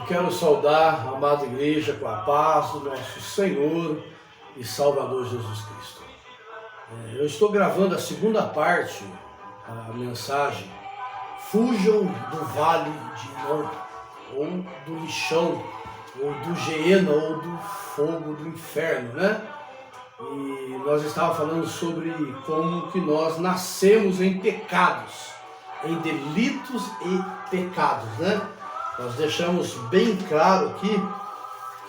Eu quero saudar a amada igreja com a paz do nosso Senhor e Salvador Jesus Cristo. Eu estou gravando a segunda parte da mensagem Fujam do Vale de Inom, ou do lixão, ou do Geena, ou do fogo do inferno, né? E nós estávamos falando sobre como que nós nascemos em pecados, em delitos e pecados, né? Nós deixamos bem claro aqui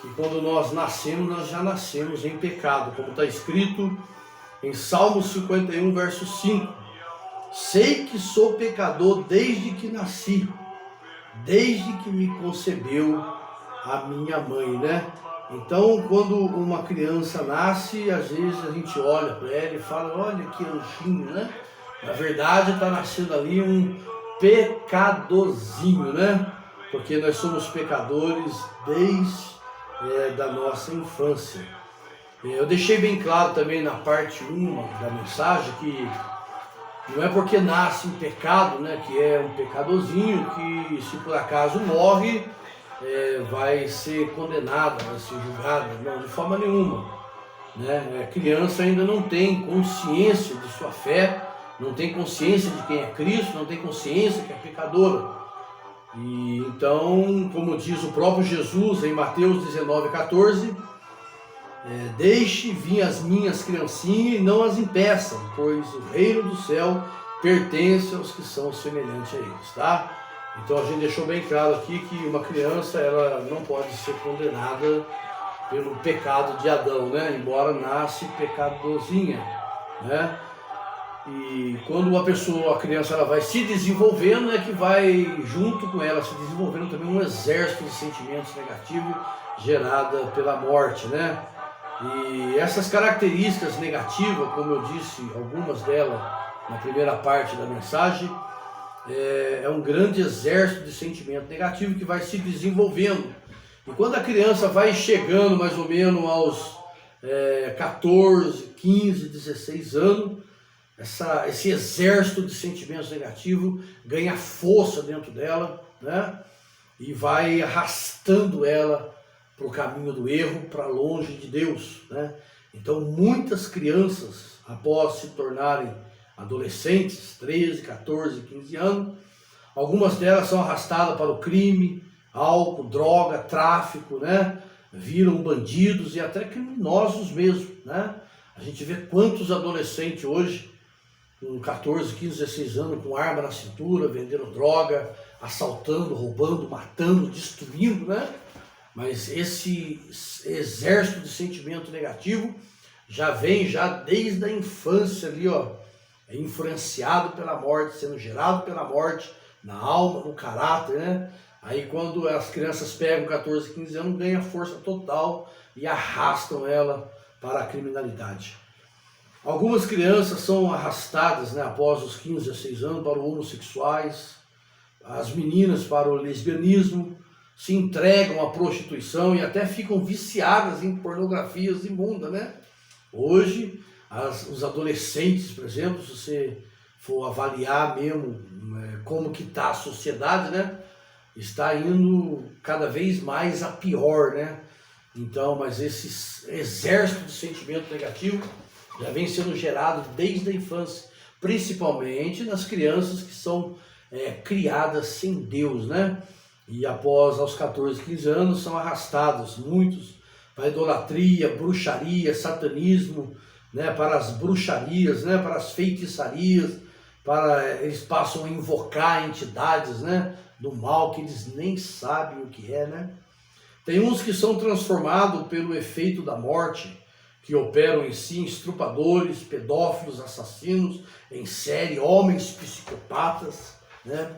que quando nós nascemos, nós já nascemos em pecado, como está escrito em Salmo 51, verso 5. Sei que sou pecador desde que nasci, desde que me concebeu a minha mãe, né? Então, quando uma criança nasce, às vezes a gente olha para ela e fala, olha que anjinho, né? Na verdade, está nascendo ali um pecadorzinho, né? Porque nós somos pecadores desde da nossa infância. Eu deixei bem claro também na parte 1 da mensagem que não é porque nasce em pecado, né, que é um pecadorzinho, que se por acaso morre, vai ser condenado, vai ser julgado. Não, de forma nenhuma. Né? A criança ainda não tem consciência de sua fé, não tem consciência de quem é Cristo, não tem consciência que é pecadora. E então, como diz o próprio Jesus em Mateus 19,14, deixe vir as minhas criancinhas e não as impeçam, pois o reino do céu pertence aos que são semelhantes a eles, tá? Então a gente deixou bem claro aqui que uma criança ela não pode ser condenada pelo pecado de Adão, né? Embora nasce pecadorzinha, né? E quando a criança ela vai se desenvolvendo, é que vai junto com ela se desenvolvendo também um exército de sentimentos negativos gerada pela morte, né? E essas características negativas, como eu disse, algumas delas na primeira parte da mensagem, é um grande exército de sentimento negativo que vai se desenvolvendo. E quando a criança vai chegando mais ou menos aos 14, 15, 16 anos, esse exército de sentimentos negativos ganha força dentro dela, né? E vai arrastando ela para o caminho do erro, para longe de Deus, né? Então muitas crianças, após se tornarem adolescentes, 13, 14, 15 anos, algumas delas são arrastadas para o crime, álcool, droga, tráfico, né? Viram bandidos e até criminosos mesmo, né? A gente vê quantos adolescentes hoje, com 14, 15, 16 anos, com arma na cintura, vendendo droga, assaltando, roubando, matando, destruindo, né? Mas esse exército de sentimento negativo já vem desde a infância ali, ó, influenciado pela morte, sendo gerado pela morte, na alma, no caráter, né? Aí quando as crianças pegam 14, 15 anos, ganha força total e arrastam ela para a criminalidade. Algumas crianças são arrastadas, né, após os 15, 16 anos para os homossexuais, as meninas para o lesbianismo, se entregam à prostituição e até ficam viciadas em pornografias imundas, né? Hoje, os adolescentes, por exemplo, se você for avaliar mesmo como que está a sociedade, né? Está indo cada vez mais a pior, né? Então, mas esse exército de sentimento negativo já vem sendo gerado desde a infância, principalmente nas crianças que são criadas sem Deus, né? E após aos 14, 15 anos são arrastados muitos para idolatria, bruxaria, satanismo, né? Para as bruxarias, né? Para as feitiçarias, eles passam a invocar entidades, né? Do mal que eles nem sabem o que é, né? Tem uns que são transformados pelo efeito da morte, que operam em si estrupadores, pedófilos, assassinos em série, homens psicopatas, né?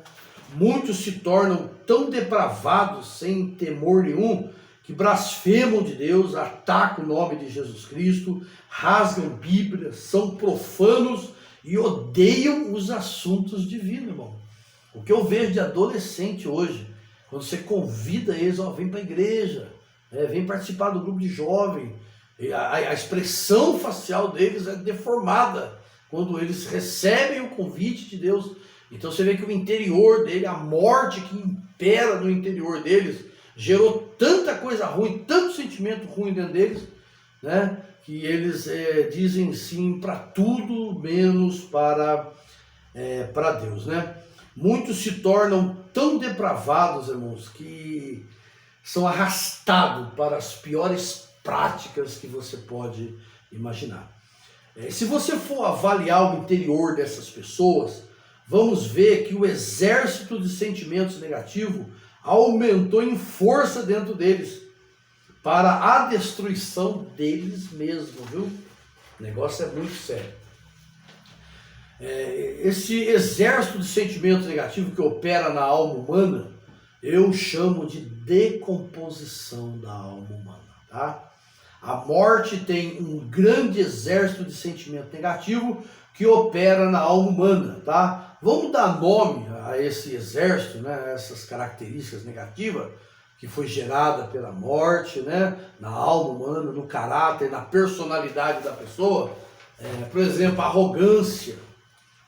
Muitos se tornam tão depravados, sem temor nenhum, que blasfemam de Deus, atacam o nome de Jesus Cristo, rasgam Bíblia, são profanos e odeiam os assuntos divinos, irmão. O que eu vejo de adolescente hoje, quando você convida eles, ó, vem para a igreja, vem participar do grupo de jovem, a expressão facial deles é deformada quando eles recebem o convite de Deus. Então você vê que o interior dele, a morte que impera no interior deles, gerou tanta coisa ruim, tanto sentimento ruim dentro deles, né, que eles dizem sim para tudo menos para Deus, né? Muitos se tornam tão depravados, irmãos, que são arrastados para as piores práticas que você pode imaginar. Se você for avaliar o interior dessas pessoas, vamos ver que o exército de sentimentos negativos aumentou em força dentro deles, para a destruição deles mesmos, viu? O negócio é muito sério. Esse exército de sentimentos negativos que opera na alma humana, eu chamo de decomposição da alma humana, tá? A morte tem um grande exército de sentimento negativo que opera na alma humana, tá? Vamos dar nome a esse exército, né? Essas características negativas que foi gerada pela morte, né? Na alma humana, no caráter, na personalidade da pessoa. Por exemplo, arrogância,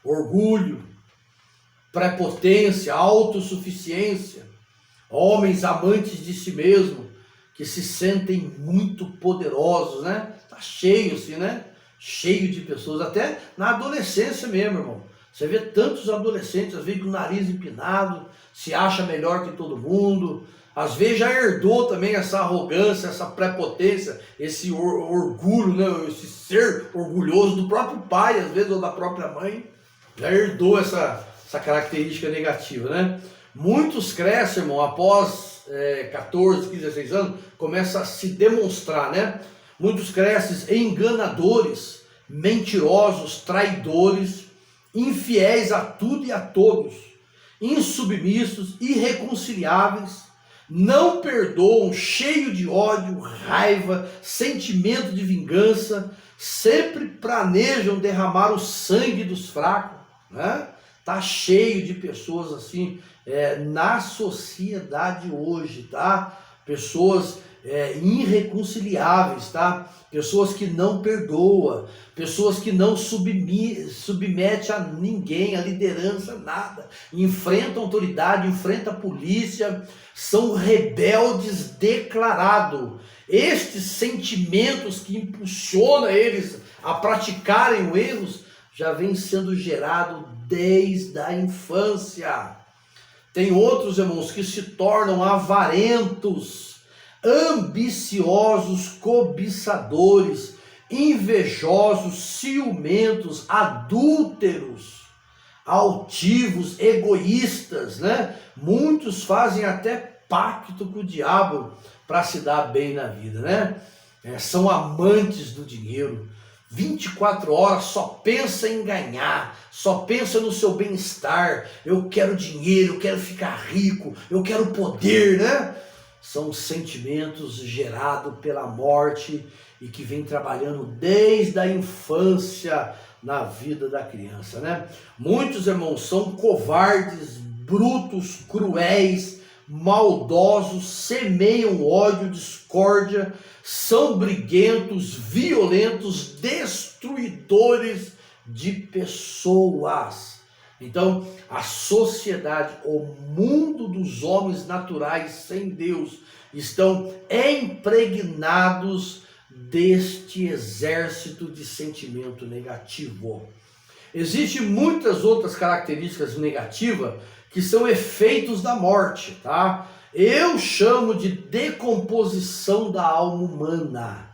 orgulho, prepotência, autossuficiência, homens amantes de si mesmo, que se sentem muito poderosos, né? Tá cheio assim, né? Cheio de pessoas, até na adolescência mesmo, irmão. Você vê tantos adolescentes, às vezes com o nariz empinado, se acha melhor que todo mundo, às vezes já herdou também essa arrogância, essa prepotência, esse orgulho, né? Esse ser orgulhoso do próprio pai, às vezes, ou da própria mãe, já herdou essa característica negativa, né? Muitos crescem, irmão, após 14, 15, 16 anos, começa a se demonstrar, né? Muitos crescem enganadores, mentirosos, traidores, infiéis a tudo e a todos, insubmissos, irreconciliáveis, não perdoam, cheio de ódio, raiva, sentimento de vingança, sempre planejam derramar o sangue dos fracos, né? Tá cheio de pessoas assim na sociedade hoje, tá? Pessoas irreconciliáveis, tá? Pessoas que não perdoam, pessoas que não submetem a ninguém, a liderança, nada. Enfrentam autoridade, enfrentam a polícia, são rebeldes declarados. Estes sentimentos que impulsionam eles a praticarem os erros já vem sendo gerado desde a infância. Tem outros, irmãos, que se tornam avarentos, ambiciosos, cobiçadores, invejosos, ciumentos, adúlteros, altivos, egoístas, né? Muitos fazem até pacto com o diabo para se dar bem na vida, né? São amantes do dinheiro. 24 horas só pensa em ganhar, só pensa no seu bem-estar. Eu quero dinheiro, eu quero ficar rico, eu quero poder, né? São sentimentos gerados pela morte e que vem trabalhando desde a infância na vida da criança, né? Muitos, irmãos, são covardes, brutos, cruéis, maldosos, semeiam ódio, discórdia, são briguentos, violentos, destruidores de pessoas. Então, a sociedade, o mundo dos homens naturais sem Deus, estão impregnados deste exército de sentimento negativo. Existem muitas outras características negativas que são efeitos da morte, tá? Eu chamo de decomposição da alma humana.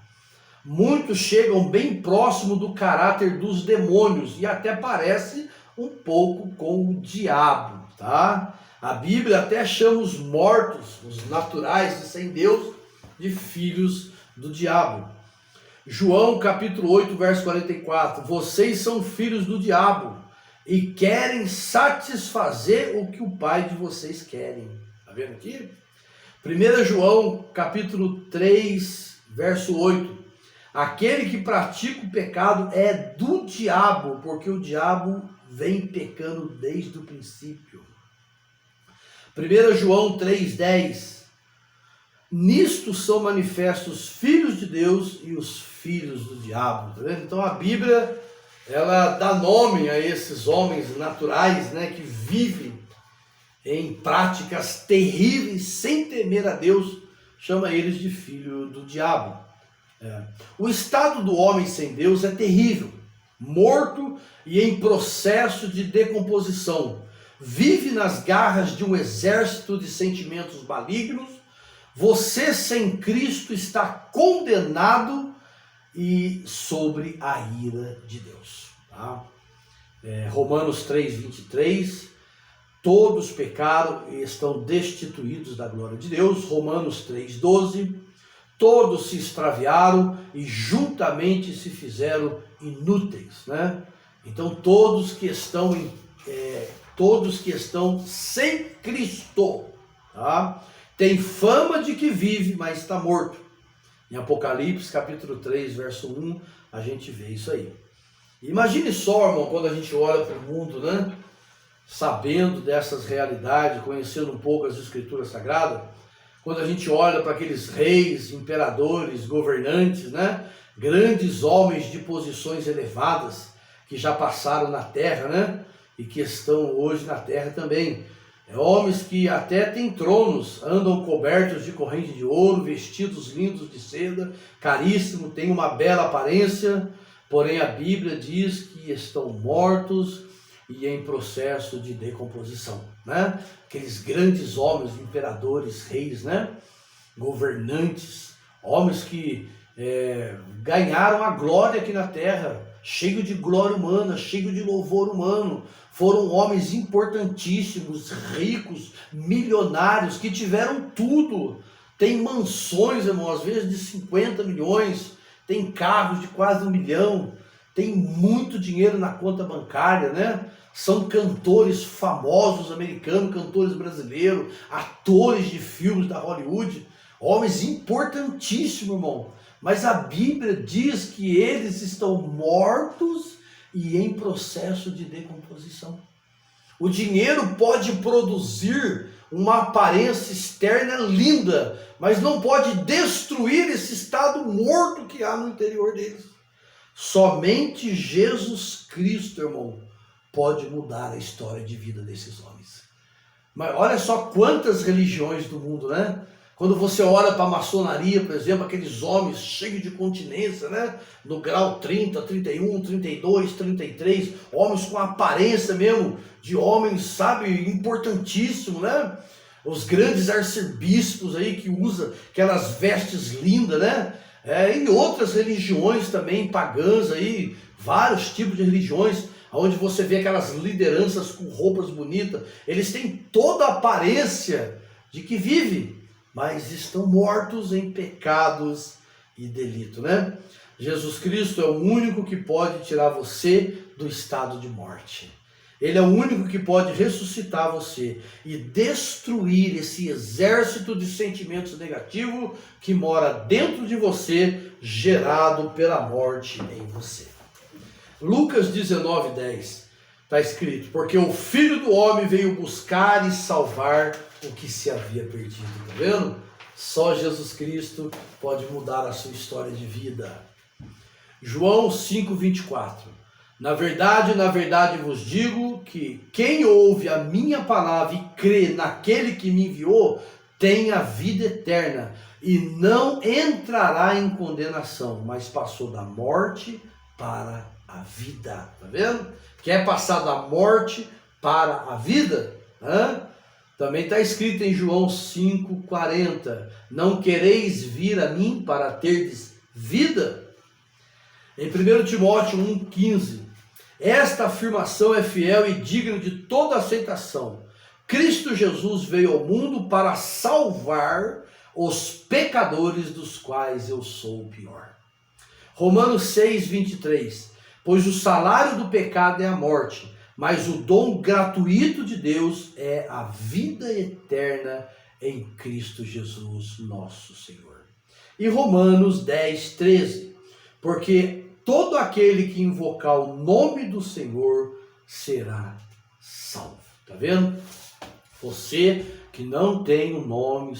Muitos chegam bem próximo do caráter dos demônios e até parece um pouco com o diabo, tá? A Bíblia até chama os mortos, os naturais e sem Deus, de filhos do diabo. João capítulo 8, verso 44, vocês são filhos do diabo e querem satisfazer o que o pai de vocês querem. Tá vendo aqui? 1 João capítulo 3, verso 8, aquele que pratica o pecado é do diabo, porque o diabo vem pecando desde o princípio. 1 João 3,10, nisto são manifestos os filhos de Deus e os filhos do diabo. Tá vendo? Então a Bíblia, ela dá nome a esses homens naturais, né, que vivem em práticas terríveis, sem temer a Deus, chama eles de filho do diabo. O estado do homem sem Deus é terrível, morto e em processo de decomposição. Vive nas garras de um exército de sentimentos malignos. Você sem Cristo está condenado e sobre a ira de Deus. Tá? Romanos 3:23, todos pecaram e estão destituídos da glória de Deus. Romanos 3:12, todos se extraviaram e juntamente se fizeram inúteis, né? Então todos que estão sem Cristo, tá? Tem fama de que vive, mas está morto. Em Apocalipse capítulo 3, verso 1, a gente vê isso aí. Imagine só, irmão, quando a gente olha para o mundo, né? Sabendo dessas realidades, conhecendo um pouco as escrituras sagradas, quando a gente olha para aqueles reis, imperadores, governantes, né? Grandes homens de posições elevadas que já passaram na terra, né? E que estão hoje na terra também. Homens que até têm tronos, andam cobertos de corrente de ouro, vestidos lindos de seda, caríssimo, têm uma bela aparência, porém a Bíblia diz que estão mortos e em processo de decomposição, né? Aqueles grandes homens, imperadores, reis, né? Governantes, homens que ganharam a glória aqui na terra, cheio de glória humana, cheio de louvor humano. Foram homens importantíssimos, ricos, milionários, que tiveram tudo. Tem mansões, irmão, às vezes de 50 milhões, tem carros de quase 1 milhão, tem muito dinheiro na conta bancária, né? São cantores famosos americanos, cantores brasileiros, atores de filmes da Hollywood, homens importantíssimos, irmão. Mas a Bíblia diz que eles estão mortos e em processo de decomposição. O dinheiro pode produzir uma aparência externa linda, mas não pode destruir esse estado morto que há no interior deles. Somente Jesus Cristo, irmão, pode mudar a história de vida desses homens. Mas olha só quantas religiões do mundo, né? Quando você olha para a maçonaria, por exemplo, aqueles homens cheios de continência, né? No grau 30, 31, 32, 33, homens com aparência mesmo de homens, sabe, importantíssimo, né? Os grandes arcebispos aí que usam aquelas vestes lindas, né? E outras religiões também pagãs aí, vários tipos de religiões, onde você vê aquelas lideranças com roupas bonitas, eles têm toda a aparência de que vivem, mas estão mortos em pecados e delito, né? Jesus Cristo é o único que pode tirar você do estado de morte. Ele é o único que pode ressuscitar você e destruir esse exército de sentimentos negativos que mora dentro de você, gerado pela morte em você. Lucas 19:10 está escrito: porque o Filho do Homem veio buscar e salvar o que se havia perdido. Tá vendo? Só Jesus Cristo pode mudar a sua história de vida. João 5:24. Na verdade vos digo que quem ouve a minha palavra e crê naquele que me enviou tem a vida eterna e não entrará em condenação, mas passou da morte para a vida. Tá vendo? Quer passar da morte para a vida? Também está escrito em João 5:40, não quereis vir a mim para terdes vida? Em 1 Timóteo 1:15, esta afirmação é fiel e digna de toda aceitação. Cristo Jesus veio ao mundo para salvar os pecadores, dos quais eu sou o pior. Romanos 6:23, pois o salário do pecado é a morte, mas o dom gratuito de Deus é a vida eterna em Cristo Jesus, nosso Senhor. E Romanos 10:13, porque todo aquele que invocar o nome do Senhor será salvo. Tá vendo? Você que não tem o nome